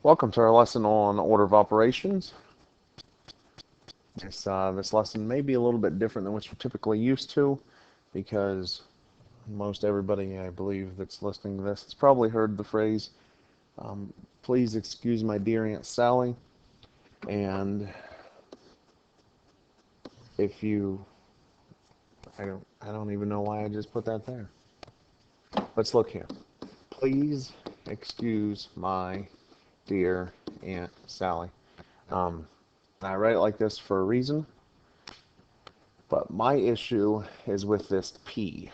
Welcome to our lesson on order of operations. This lesson may be a little bit different than what you're typically used to because most everybody, I believe, that's listening to this has probably heard the phrase, please excuse my dear Aunt Sally. And if you, I don't even know why I just put that there. Let's look here. Please excuse my dear Aunt Sally. I write it like this for a reason, but my issue is with this P.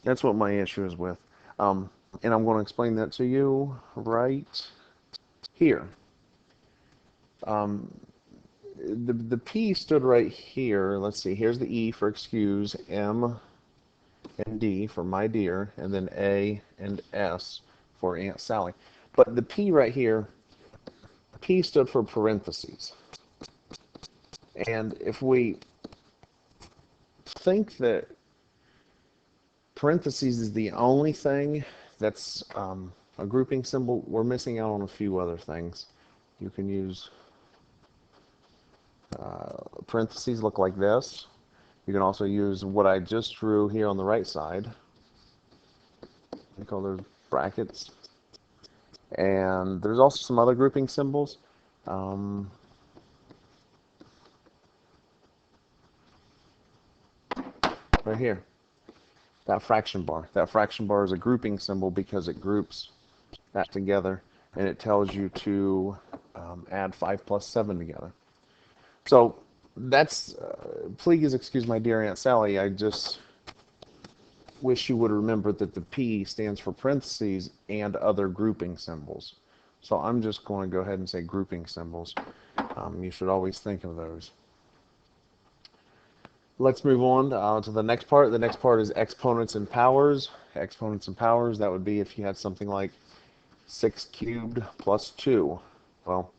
That's what my issue is with. And I'm going to explain that to you right here. The P stood right here. Let's see, here's the E for excuse, M and D for my dear, and then A and S for Aunt Sally. But the P right here, P stood for parentheses. And if we think that parentheses is the only thing that's a grouping symbol, we're missing out on a few other things. You can use parentheses look like this. You can also use what I just drew here on the right side. We call those brackets. And there's also some other grouping symbols. Right here, that fraction bar. That fraction bar is a grouping symbol because it groups that together, and it tells you to add 5 plus 7 together. So that's, please excuse my dear Aunt Sally, I just wish you would remember that the P stands for parentheses and other grouping symbols. So I'm just going to go ahead and say grouping symbols. You should always think of those. Let's move on to the next part. The next part is exponents and powers. Exponents and powers, that would be if you had something like 6 cubed plus 2. Well,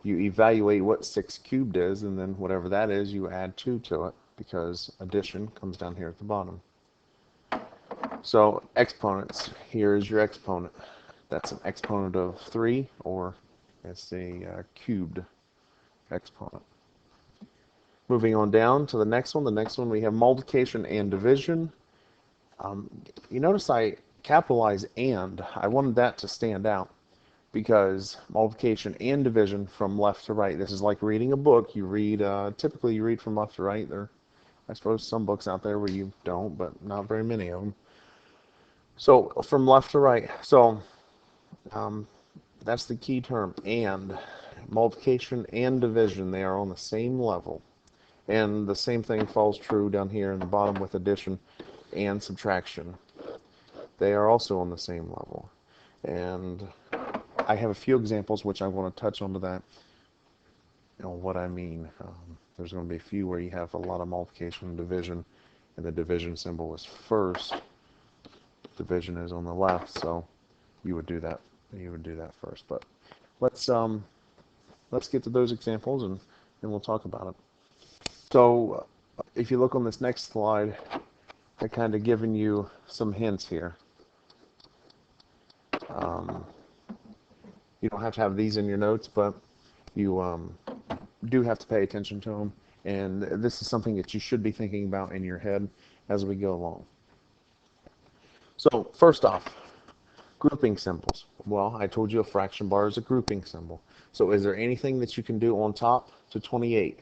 you evaluate what 6 cubed is, and then whatever that is, you add 2 to it, because addition comes down here at the bottom. So exponents, here is your exponent. That's an exponent of 3, or it's a cubed exponent. Moving on down to the next one. The next one we have multiplication and division. You notice I capitalize and. I wanted that to stand out because multiplication and division from left to right. This is like reading a book. You read, typically you read from left to right. There are, I suppose, some books out there where you don't, but not very many of them. So from left to right. So that's the key term, and. Multiplication and division, they are on the same level. And the same thing falls true down here in the bottom with addition and subtraction. They are also on the same level. And I have a few examples which I want to touch onto that. You know what I mean. There's going to be a few where you have a lot of multiplication and division, and the division symbol is first. Division is on the left, so you would do that. You would do that first. But let's get to those examples and we'll talk about it. So if you look on this next slide, I've kind of given you some hints here. You don't have to have these in your notes, but you do have to pay attention to them. And this is something that you should be thinking about in your head as we go along. So first off, grouping symbols. Well, I told you a fraction bar is a grouping symbol. So is there anything that you can do on top to 28?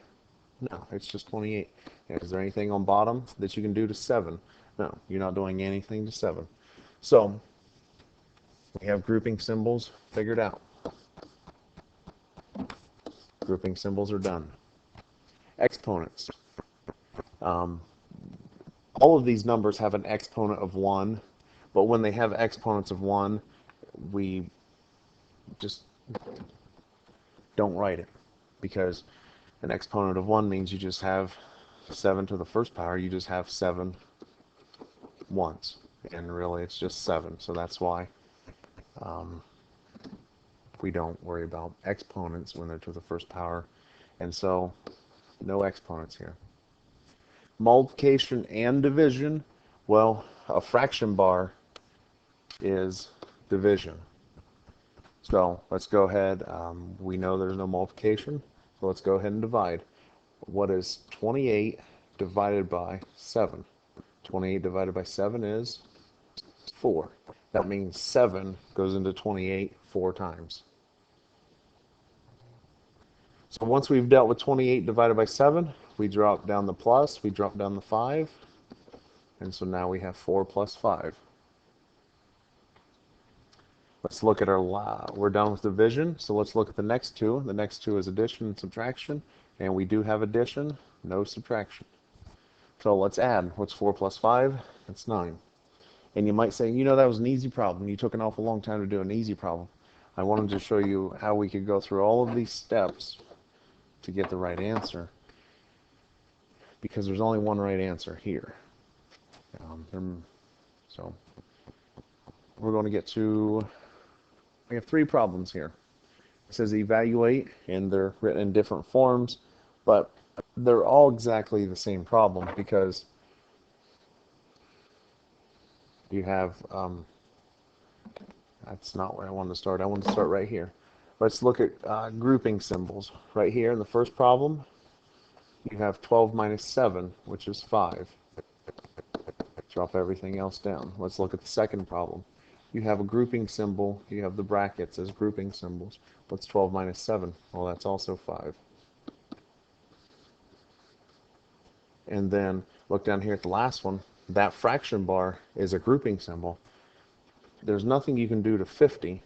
No, it's just 28. Is there anything on bottom that you can do to 7? No, you're not doing anything to 7. So we have grouping symbols figured out. Grouping symbols are done. Exponents. All of these numbers have an exponent of 1, but when they have exponents of 1, we just don't write it, because an exponent of 1 means you just have 7 to the first power. You just have 7 once, and really it's just 7. So that's why we don't worry about exponents when they're to the first power, and so no exponents here. Multiplication and division. Well, a fraction bar is division. So let's go ahead. We know there's no multiplication, so let's go ahead and divide. What is 28 divided by 7? 28 divided by 7 is 4. That means 7 goes into 28 4 times. So once we've dealt with 28 divided by 7, we drop down the plus, we drop down the 5, and so now we have 4 plus 5. Let's look at we're done with division, so let's look at the next two. The next two is addition and subtraction, and we do have addition, no subtraction. So let's add. What's 4 plus 5? That's 9. And you might say, you know, that was an easy problem. You took an awful long time to do an easy problem. I wanted to show you how we could go through all of these steps to get the right answer, because there's only one right answer here. So we're going to get to, we have 3 problems here. It says evaluate, and they're written in different forms, but they're all exactly the same problem, because you have, that's not where I wanted to start. I want to start right here. Let's look at grouping symbols. Right here in the first problem, you have 12 minus 7, which is 5. Drop everything else down. Let's look at the second problem. You have a grouping symbol. You have the brackets as grouping symbols. What's 12 minus 7? Well, that's also 5. And then look down here at the last one. That fraction bar is a grouping symbol. There's nothing you can do to 50,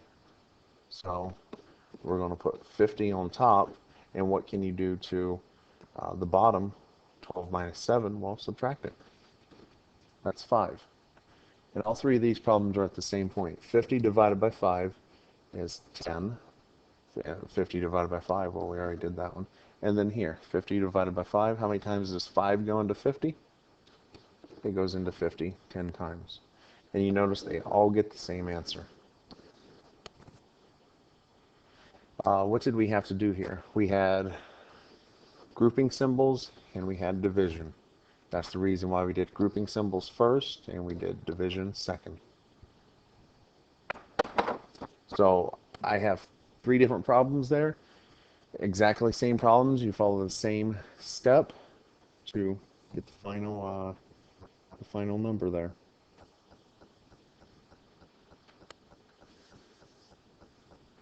so we're going to put 50 on top. And what can you do to the bottom? 12 minus 7, well, subtract it. That's 5. And all 3 of these problems are at the same point. 50 divided by 5 is 10. 50 divided by 5, well, we already did that one. And then here, 50 divided by 5, how many times does 5 go into 50? It goes into 50 10 times. And you notice they all get the same answer. What did we have to do here? We had grouping symbols and we had division. That's the reason why we did grouping symbols first and we did division second. So I have 3 different problems there. Exactly same problems. You follow the same step to get the final number there.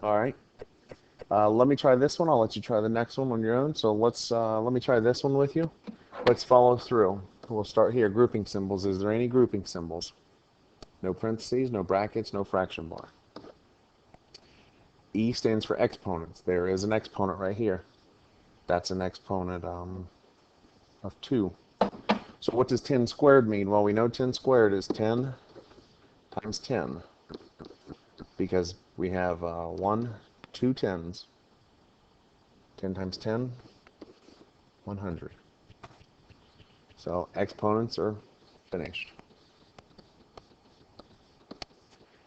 All right. Let me try this one. I'll let you try the next one on your own. So let me try this one with you. Let's follow through. We'll start here. Grouping symbols. Is there any grouping symbols? No parentheses, no brackets, no fraction bar. E stands for exponents. There is an exponent right here. That's an exponent of 2. So what does 10 squared mean? Well, we know 10 squared is 10 times 10, because we have 2 tens. 10 times 10, 100. So exponents are finished.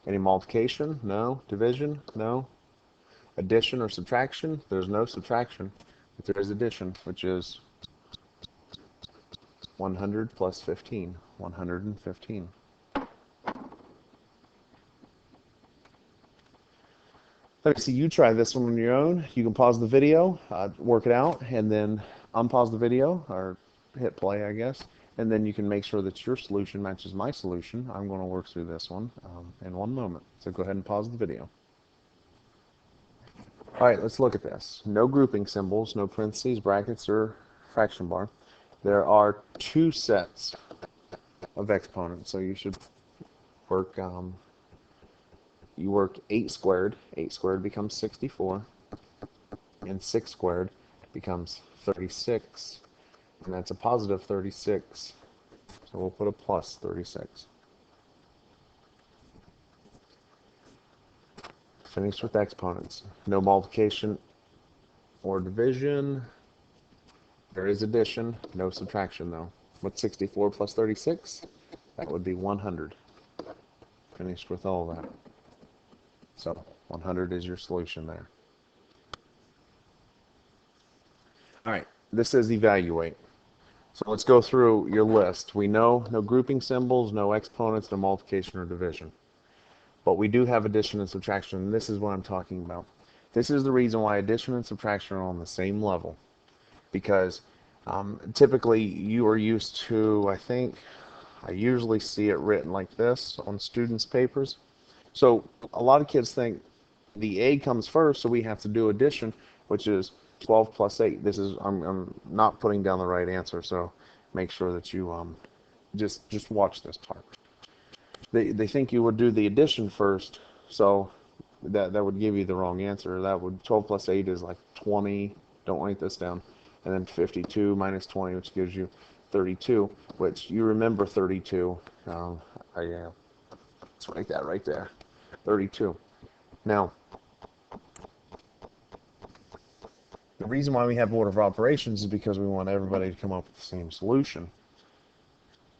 Any multiplication? No. Division? No. Addition or subtraction? There's no subtraction, but there is addition, which is 100 plus 15, 115. Let me see you try this one on your own. You can pause the video, work it out, and then unpause the video, or hit play, I guess, and then you can make sure that your solution matches my solution. I'm going to work through this one in 1 moment. So go ahead and pause the video. All right, let's look at this. No grouping symbols, no parentheses, brackets, or fraction bar. There are 2 sets of exponents, so you should work, you work 8 squared. 8 squared becomes 64, and 6 squared becomes 36, and that's a positive 36, so we'll put a plus 36. Finished with exponents. No multiplication or division. There is addition, no subtraction though. What's 64 plus 36? That would be 100. Finished with all that. So 100 is your solution there. All right, this says evaluate. So let's go through your list. We know no grouping symbols, no exponents, no multiplication or division. But we do have addition and subtraction, and this is what I'm talking about. This is the reason why addition and subtraction are on the same level, because typically you are used to, I usually see it written like this on students' papers. So a lot of kids think the A comes first, so we have to do addition, which is 12 plus 8. This is, I'm not putting down the right answer, so make sure that you just watch this part. They think you would do the addition first, so that would give you the wrong answer. That would 12 plus 8 is like 20. Don't write this down. And then 52 minus 20, which gives you 32, which you remember 32. Let's write that right there, 32. Now, the reason why we have order of operations is because we want everybody to come up with the same solution.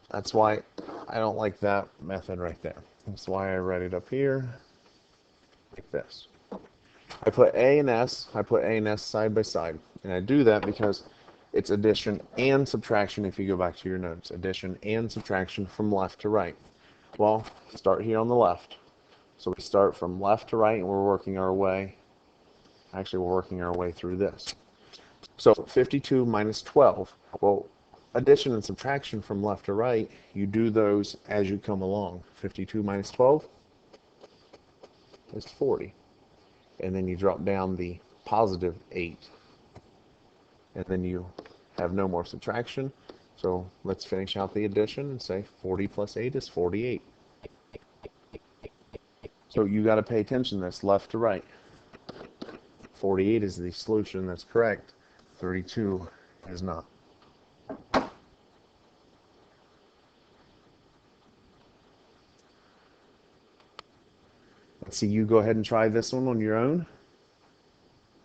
That's why I don't like that method right there. That's why I write it up here like this. I put A and S side by side. And I do that because it's addition and subtraction if you go back to your notes. Addition and subtraction from left to right. Well, start here on the left. So we start from left to right and we're working our way. Actually, we're working our way through this. So 52 minus 12. Well, addition and subtraction from left to right, you do those as you come along. 52 minus 12 is 40. And then you drop down the positive 8. And then you have no more subtraction. So let's finish out the addition and say 40 plus 8 is 48. So you got to pay attention to this left to right. 48 is the solution that's correct. 32 is not. Let's see you go ahead and try this one on your own.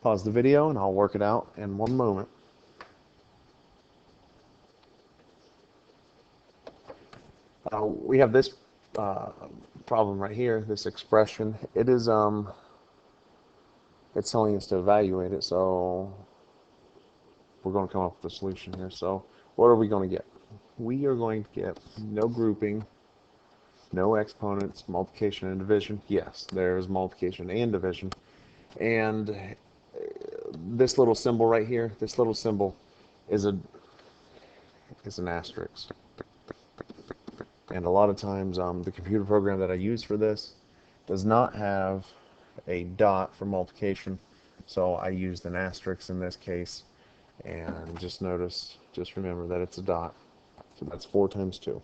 Pause the video and I'll work it out in one moment. We have this problem right here, this expression. It is it's telling us to evaluate it, so we're going to come up with a solution here. So what are we going to get? We are going to get no grouping, no exponents, multiplication and division. Yes, there's multiplication and division. And this little symbol right here, this little symbol is an asterisk. And a lot of times the computer program that I use for this does not have a dot for multiplication, so I used an asterisk in this case. And just remember that it's a dot. So that's 4 times 2.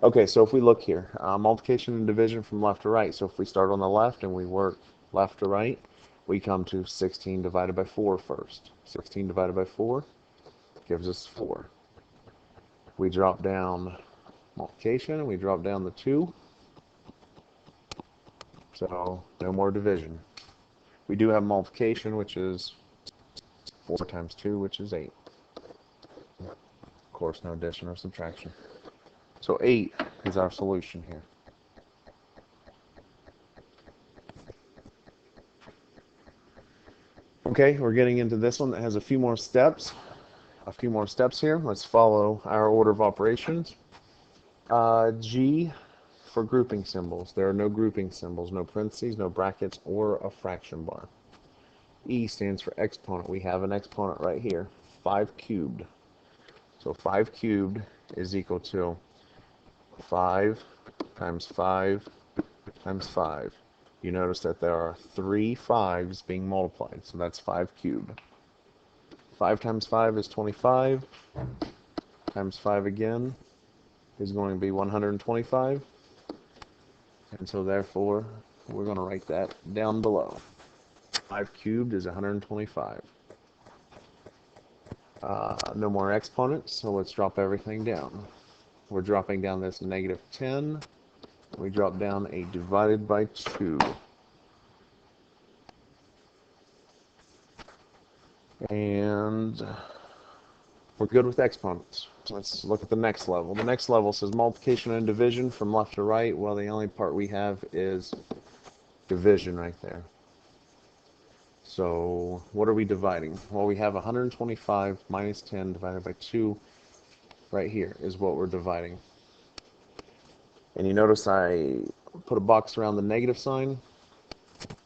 Okay, so if we look here, multiplication and division from left to right. So if we start on the left and we work left to right, we come to 16 divided by 4 first. 16 divided by 4 gives us 4. We drop down multiplication and we drop down the 2. So no more division. We do have multiplication, which is 4 times 2, which is 8. Of course, no addition or subtraction. So 8 is our solution here. Okay, we're getting into this one that has a few more steps. Here. Let's follow our order of operations. G for grouping symbols. There are no grouping symbols, no parentheses, no brackets, or a fraction bar. E stands for exponent. We have an exponent right here, 5 cubed. So 5 cubed is equal to 5 times 5 times 5. You notice that there are 3 5s being multiplied, so that's 5 cubed. 5 times 5 is 25, times 5 again is going to be 125, and so therefore we're going to write that down below. 5 cubed is 125. No more exponents, so let's drop everything down. We're dropping down this negative 10. We drop down a divided by 2. And we're good with exponents. So let's look at the next level. The next level says multiplication and division from left to right. Well, the only part we have is division right there. So what are we dividing? Well, we have 125 minus 10 divided by 2 right here is what we're dividing. And you notice I put a box around the negative sign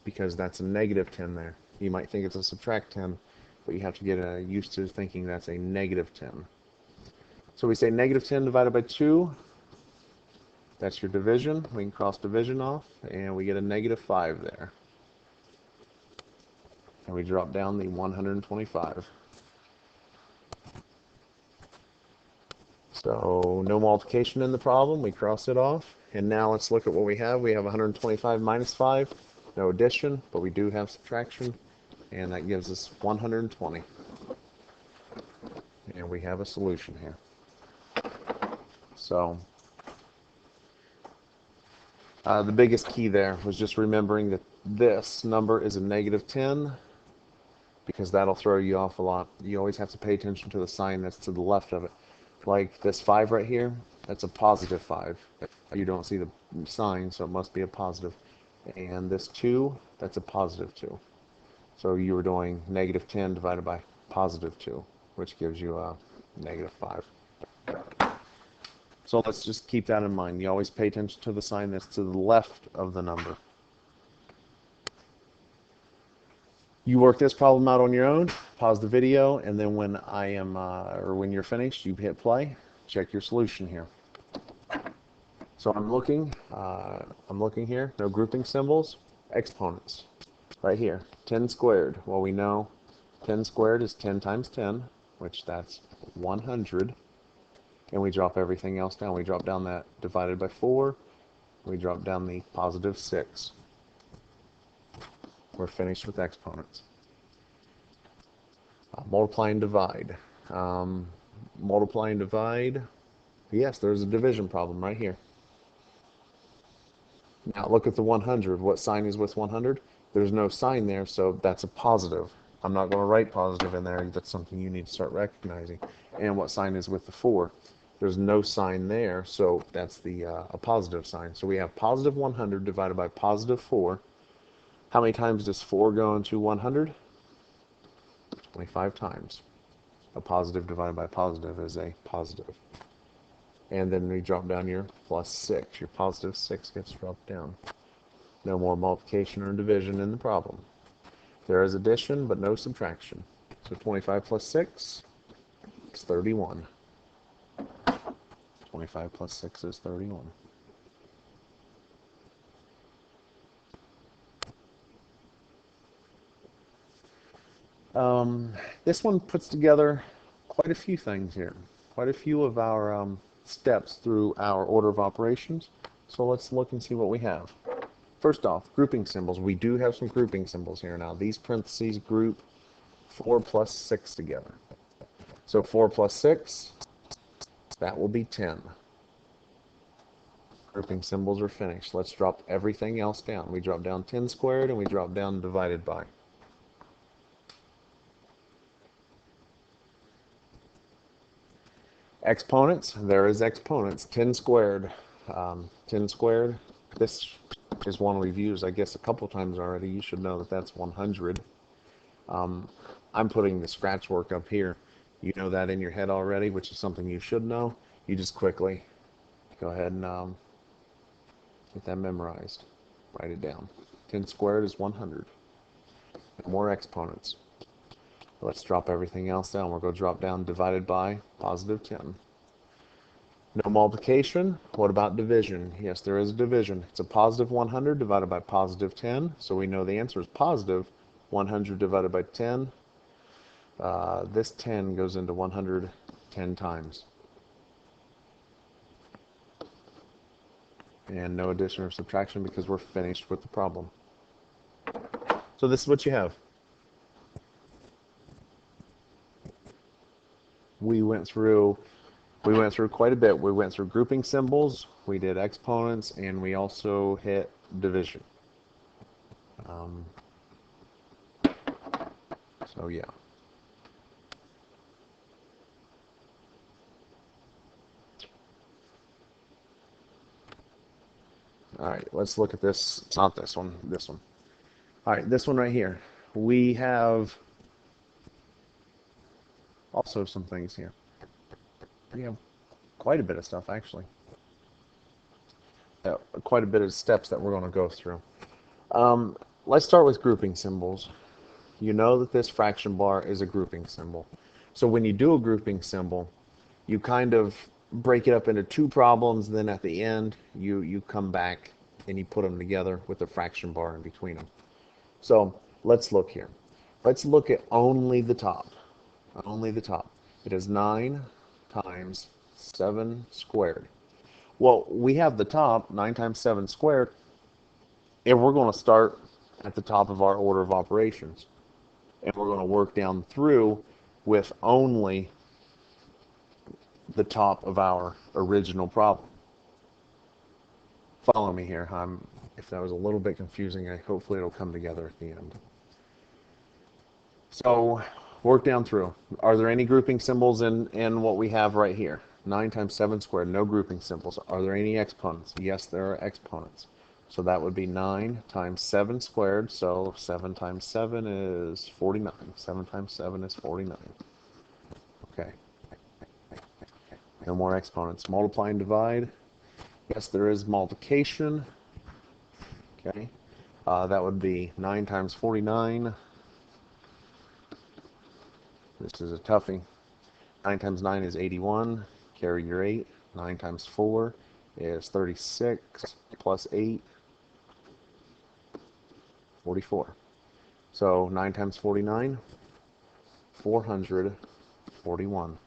because that's a negative 10 there. You might think it's a subtract 10, but you have to get used to thinking that's a negative 10. So we say negative 10 divided by 2. That's your division. We can cross division off, and we get a negative 5 there. And we drop down the 125. So no multiplication in the problem. We cross it off. And now let's look at what we have. We have 125 minus 5. No addition, but we do have subtraction. And that gives us 120. And we have a solution here. So the biggest key there was just remembering that this number is a negative 10, because that'll throw you off a lot. You always have to pay attention to the sign that's to the left of it. Like this 5 right here, that's a positive 5. You don't see the sign, so it must be a positive. And this 2, that's a positive 2. So you were doing negative 10 divided by positive 2, which gives you a negative 5. So let's just keep that in mind. You always pay attention to the sign that's to the left of the number. You work this problem out on your own, pause the video, and then when when you're finished, you hit play, check your solution here. So I'm looking here, no grouping symbols, exponents, right here, 10 squared. Well, we know 10 squared is 10 times 10, which that's 100. And we drop everything else down. We drop down that divided by 4. We drop down the positive 6. We're finished with exponents. Multiply and divide. Multiply and divide. Yes, there's a division problem right here. Now look at the 100. What sign is with 100? There's no sign there, so that's a positive. I'm not going to write positive in there. That's something you need to start recognizing. And what sign is with the 4? There's no sign there, so that's a positive sign. So we have positive 100 divided by positive 4. How many times does 4 go into 100? 25 times. A positive divided by positive is a positive. And then we drop down your plus 6. Your positive 6 gets dropped down. No more multiplication or division in the problem. There is addition, but no subtraction. So 25 plus 6 is 31. 25 plus 6 is 31. This one puts together quite a few things here. Quite a few of our steps through our order of operations. So let's look and see what we have. First off, grouping symbols. We do have some grouping symbols here now. These parentheses group 4 plus 6 together. So 4 plus 6, that will be 10. Grouping symbols are finished. Let's drop everything else down. We drop down 10 squared and we drop down divided by. Exponents, there is exponents. 10 squared. 10 squared. This is one we've used, I guess, a couple times already. You should know that that's 100. I'm putting the scratch work up here. You know that in your head already, which is something you should know. You just quickly go ahead and get that memorized. Write it down. 10 squared is 100. More exponents. Let's drop everything else down. We're going to drop down divided by positive 10. No multiplication. What about division? Yes, there is a division. It's a positive 100 divided by positive 10. So we know the answer is positive 100 divided by 10. This 10 goes into 100 10 times. And no addition or subtraction because we're finished with the problem. So this is what you have. We went through quite a bit. We went through grouping symbols, we did exponents, and we also hit division. So yeah. All right, let's look at this. It's not this one, this one. All right, this one right here. We have also some things here. We have quite a bit of stuff, actually. quite a bit of steps that we're going to go through. Let's start with grouping symbols. You know that this fraction bar is a grouping symbol. So when you do a grouping symbol, you kind of break it up into two problems, then at the end you come back and you put them together with a fraction bar in between them. So let's look here. Let's look at only the top. Only the top. It is 9 times 7 squared. Well, we have the top, 9 times 7 squared, and we're going to start at the top of our order of operations. And we're going to work down through with only the top of our original problem. Follow me here. If that was a little bit confusing, hopefully it'll come together at the end. So work down through. Are there any grouping symbols in what we have right here? 9 times 7 squared, no grouping symbols. Are there any exponents? Yes, there are exponents. So that would be 9 times 7 squared. So 7 times 7 is 49. 7 times 7 is 49. Okay. No more exponents. Multiply and divide. Yes, there is multiplication. Okay. That would be 9 times 49. This is a toughie. 9 times 9 is 81. Carry your 8. 9 times 4 is 36. Plus 8, 44. So 9 times 49, 441.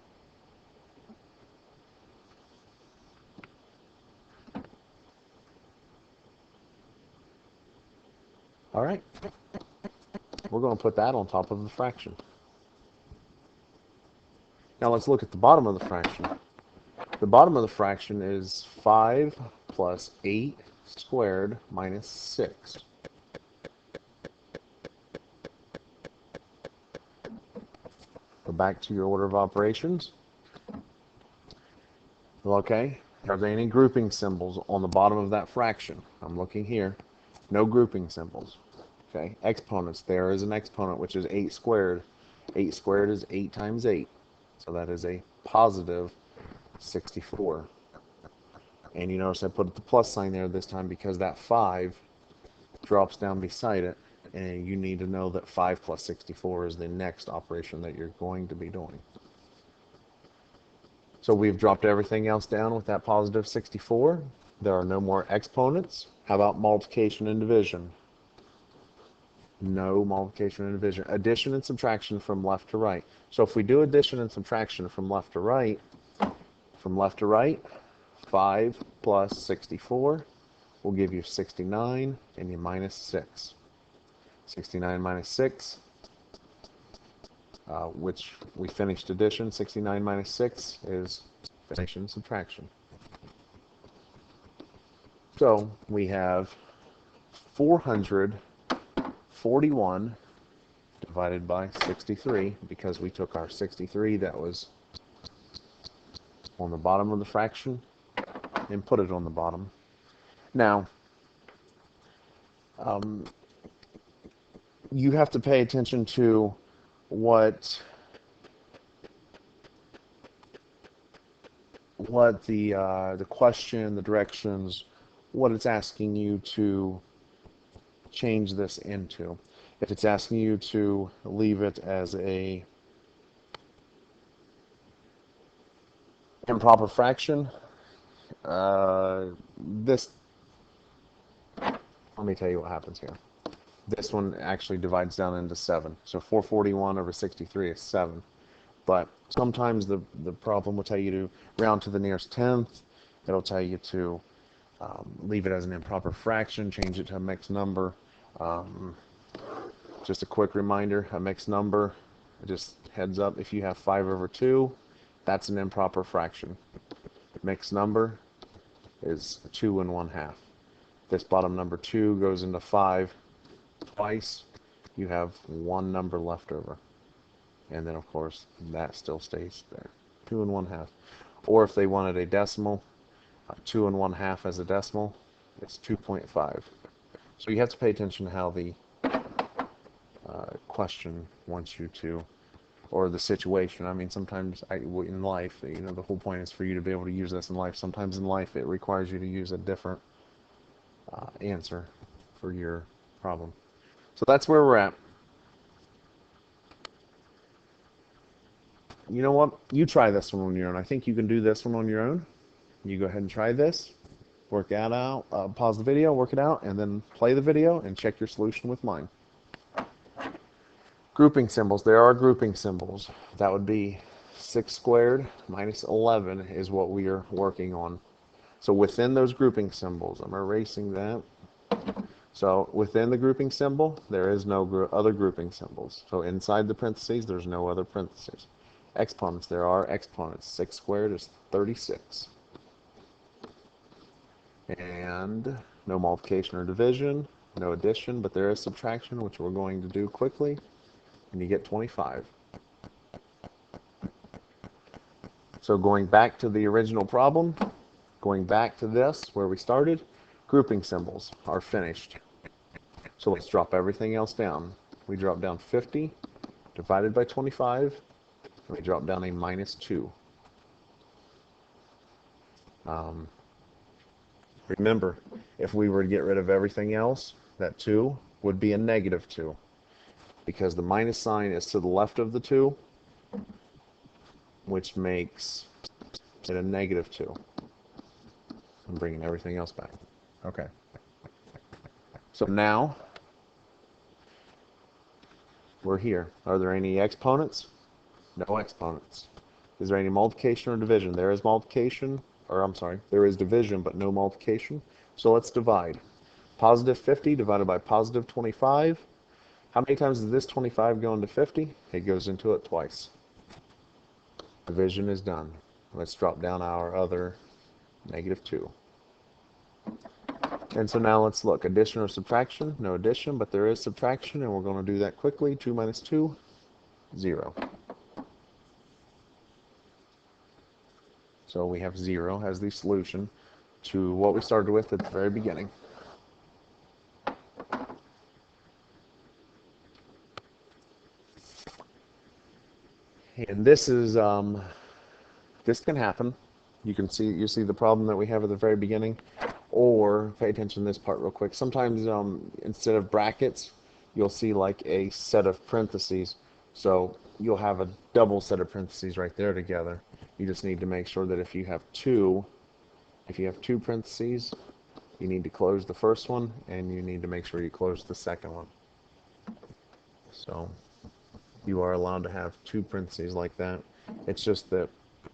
All right. We're going to put that on top of the fraction. Now let's look at the bottom of the fraction. The bottom of the fraction is 5 plus 8 squared minus 6. Go back to your order of operations. Okay, are there any grouping symbols on the bottom of that fraction? I'm looking here. No grouping symbols. Okay, exponents. There is an exponent, which is 8 squared. 8 squared is 8 times 8. So that is a positive 64. And you notice I put the plus sign there this time because that 5 drops down beside it. And you need to know that 5 plus 64 is the next operation that you're going to be doing. So we've dropped everything else down with that positive 64. There are no more exponents. How about multiplication and division? No multiplication and division. Addition and subtraction from left to right. So if we do addition and subtraction from left to right, 5 plus 64 will give you 69, and you minus 6. 69 minus 6, which we finished addition. 69 minus 6 is addition and subtraction. So we have 441 divided by 63, because we took our 63 that was on the bottom of the fraction and put it on the bottom. Now, you have to pay attention to what the question, the directions, what it's asking you to change this into. If it's asking you to leave it as a improper fraction, let me tell you what happens here. This one actually divides down into 7. So 441 over 63 is 7. But sometimes the problem will tell you to round to the nearest tenth. It'll tell you to leave it as an improper fraction, change it to a mixed number. Just a quick reminder, a mixed number, just heads up, if you have 5 over 2, that's an improper fraction. Mixed number is 2 1/2. This bottom number 2 goes into 5 twice. You have one number left over. And then, of course, that still stays there. 2 1/2. Or if they wanted a decimal, 2 1/2 as a decimal, it's 2.5. So you have to pay attention to how the question wants you to, or the situation. I mean, sometimes in life, the whole point is for you to be able to use this in life. Sometimes in life, it requires you to use a different answer for your problem. So that's where we're at. You know what? You try this one on your own. I think you can do this one on your own. You go ahead and try this, work that out, pause the video, work it out, and then play the video and check your solution with mine. Grouping symbols. There are grouping symbols. That would be 6 squared minus 11 is what we are working on. So within those grouping symbols, I'm erasing that. So within the grouping symbol, there is no other grouping symbols. So inside the parentheses, there's no other parentheses. Exponents. There are exponents. 6 squared is 36. And no multiplication or division, no addition, but there is subtraction, which we're going to do quickly, and you get 25. So going back to the original problem, going back to this, where we started, grouping symbols are finished. So let's drop everything else down. We drop down 50 divided by 25, and we drop down a minus 2. Remember, if we were to get rid of everything else, that 2 would be a negative 2, because the minus sign is to the left of the 2, which makes it a negative 2. I'm bringing everything else back. Okay. So now, we're here. Are there any exponents? No exponents. Is there any multiplication or division? There is multiplication, or I'm sorry, there is division, but no multiplication. So let's divide. Positive 50 divided by positive 25. How many times does this 25 go into 50? It goes into it twice. Division is done. Let's drop down our other negative 2. And so now let's look. Addition or subtraction? No addition, but there is subtraction, and we're going to do that quickly. 2 minus 2, 0. So we have 0 as the solution to what we started with at the very beginning. And this is this can happen. You see the problem that we have at the very beginning, or pay attention to this part real quick. Sometimes instead of brackets, you'll see like a set of parentheses. So you'll have a double set of parentheses right there together. You just need to make sure that if you have two parentheses, you need to close the first one, and you need to make sure you close the second one. So you are allowed to have 2 parentheses like that. It's just that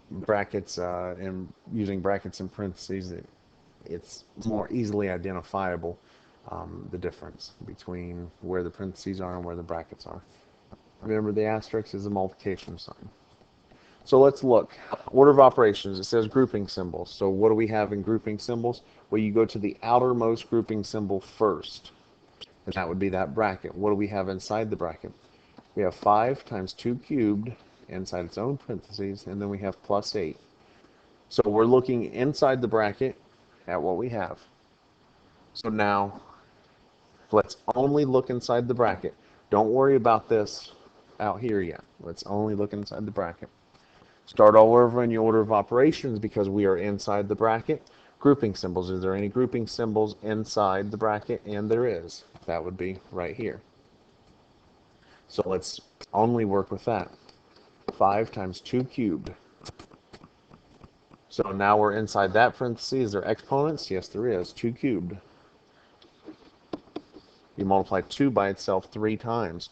brackets and using brackets and parentheses, it's more easily identifiable, the difference between where the parentheses are and where the brackets are. Remember, the asterisk is a multiplication sign. So let's look. Order of operations. It says grouping symbols. So what do we have in grouping symbols? Well, you go to the outermost grouping symbol first, and that would be that bracket. What do we have inside the bracket? We have 5 times 2 cubed inside its own parentheses, and then we have plus 8. So we're looking inside the bracket at what we have. So now, let's only look inside the bracket. Don't worry about this out here yet. Let's only look inside the bracket. Start all over in your order of operations because we are inside the bracket. Grouping symbols. Is there any grouping symbols inside the bracket? And there is. That would be right here. So let's only work with that. 5 times 2 cubed. So now we're inside that parenthesis. Is there exponents? Yes, there is. 2 cubed. You multiply 2 by itself 3 times.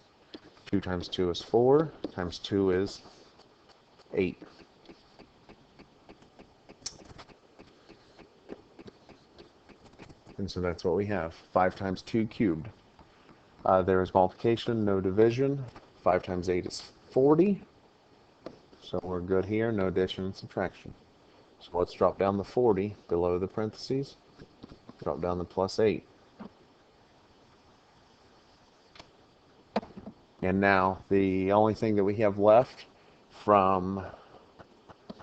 2 times 2 is 4, times 2 is 8. And so that's what we have. 5 times 2 cubed. There is multiplication, no division. 5 times 8 is 40. So we're good here, no addition and subtraction. So let's drop down the 40 below the parentheses. Drop down the plus 8. And now the only thing we have left from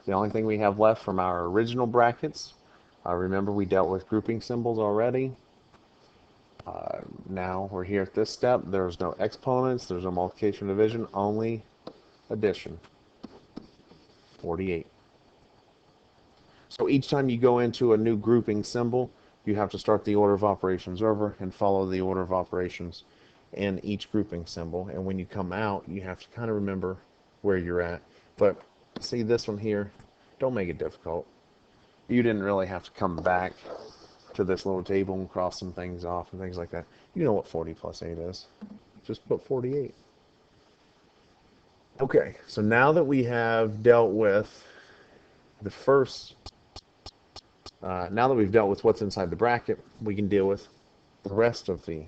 our original brackets, remember we dealt with grouping symbols already. Now we're here at this step. There's no exponents, there's no multiplication division, only addition. 48. So each time you go into a new grouping symbol, you have to start the order of operations over and follow the order of operations in each grouping symbol. And when you come out, you have to kind of remember where you're at. But see this one here, don't make it difficult. You didn't really have to come back to this little table and cross some things off and things like that. You know what 40 plus 8 is. Just put 48. Okay, so now that we have dealt with the first, now that we've dealt with what's inside the bracket, we can deal with the rest of the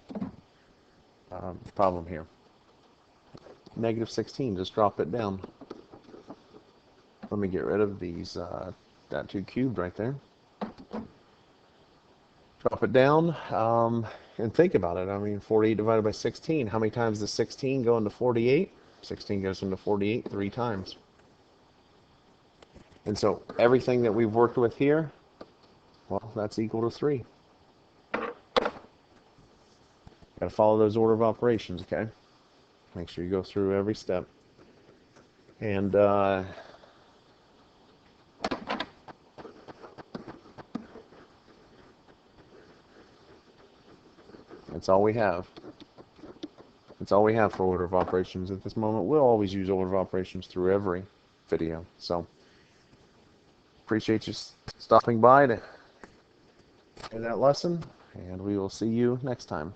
problem here. Negative 16, just drop it down. Let me get rid of these, that 2 cubed right there. Drop it down, and think about it. I mean, 48 divided by 16. How many times does 16 go into 48? 16 goes into 48 3 times. And so everything that we've worked with here, well, that's equal to 3. Got to follow those order of operations, okay? Make sure you go through every step. And that's all we have. That's all we have for order of operations at this moment. We'll always use order of operations through every video. So appreciate you stopping by to hear that lesson, and we will see you next time.